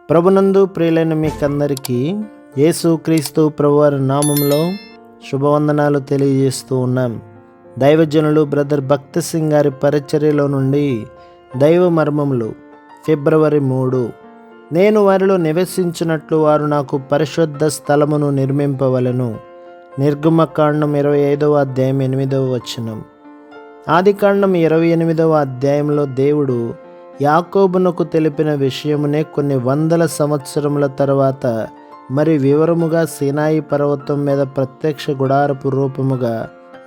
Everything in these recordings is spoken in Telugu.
ప్రభునందు ప్రియులైన మీకందరికీ యేసుక్రీస్తు ప్రభువారి నామంలో శుభవందనాలు తెలియజేస్తూ ఉన్నాం. దైవజనులు బ్రదర్ భక్తి సింగ్ గారి పరిచర్యలో నుండి దైవ మర్మములు ఫిబ్రవరి 3. నేను వారిలో నివసించినట్లు వారు నాకు పరిశుద్ధ స్థలమును నిర్మింపవలెను. నిర్గమకాండం 25వ అధ్యాయం 8వ వచనం. ఆదికాండం 28వ అధ్యాయంలో దేవుడు యాకోబునకు తెలిపిన విషయమునే కొన్ని వందల సంవత్సరముల తర్వాత మరి వివరముగా సీనాయి పర్వతం మీద ప్రత్యక్ష గుడారపు రూపముగా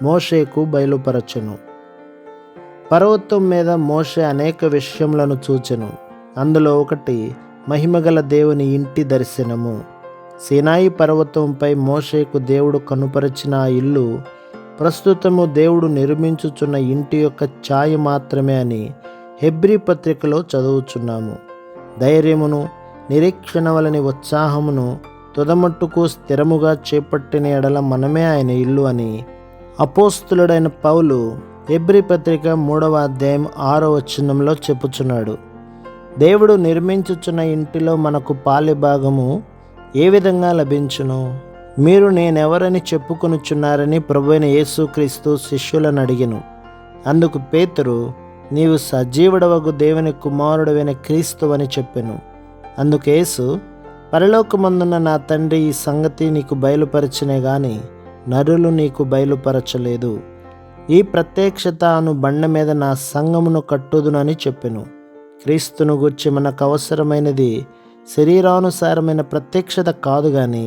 మోషేకు బయలుపరచెను. పర్వతం మీద మోషే అనేక విషయములను చూచెను. అందులో ఒకటి మహిమగల దేవుని ఇంటి దర్శనము. సీనాయి పర్వతంపై మోషేకు దేవుడు కనుపరచిన ఆ ఇల్లు ప్రస్తుతము దేవుడు నిర్మించుచున్న ఇంటి యొక్క ఛాయ మాత్రమే అని హెబ్రీ పత్రికలో చదువుచున్నాము. ధైర్యమును నిరీక్షణ వలని ఉత్సాహమును తుదమట్టుకు స్థిరముగా చేపట్టిన ఎడల మనమే ఆయన ఇల్లు అని అపోస్తులుడైన పౌలు హెబ్రీ పత్రిక 3వ అధ్యాయం 6వ వచనంలో చెప్పుచున్నాడు. దేవుడు నిర్మించుచున్న ఇంటిలో మనకు పాలిభాగము ఏ విధంగా లభించును? మీరు నేనెవరని చెప్పుకొనుచున్నారని ప్రభువైన యేసుక్రీస్తు శిష్యులను అడిగెను. అందుకు పేతురు, నీవు సజీవుడవగు దేవుని కుమారుడవైన క్రీస్తు అని చెప్పెను. అందుకు యేసు, పరలోకమందున్న నా తండ్రి ఈ సంగతి నీకు బయలుపరచనే గాని నరులు నీకు బయలుపరచలేదు. ఈ ప్రత్యక్షత అను బండ మీద నా సంఘమును కట్టుదునని చెప్పెను. క్రీస్తును గూర్చి మనకు అవసరమైనది శరీరానుసారమైన ప్రత్యక్షత కాదు గాని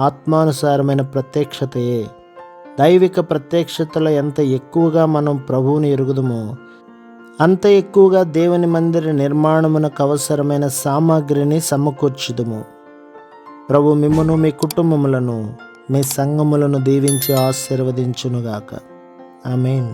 ఆత్మానుసారమైన ప్రత్యక్షతయే. దైవిక ప్రత్యక్షతలో ఎంత ఎక్కువగా మనం ప్రభువుని ఎరుగుదుమో అంత ఎక్కువగా దేవుని మందిర నిర్మాణమునకు అవసరమైన సామాగ్రిని సమకూర్చుదుము. ప్రభు మిమ్మును, మీ కుటుంబములను, మీ సంఘములను దీవించి ఆశీర్వదించునుగాక. ఆమేన్.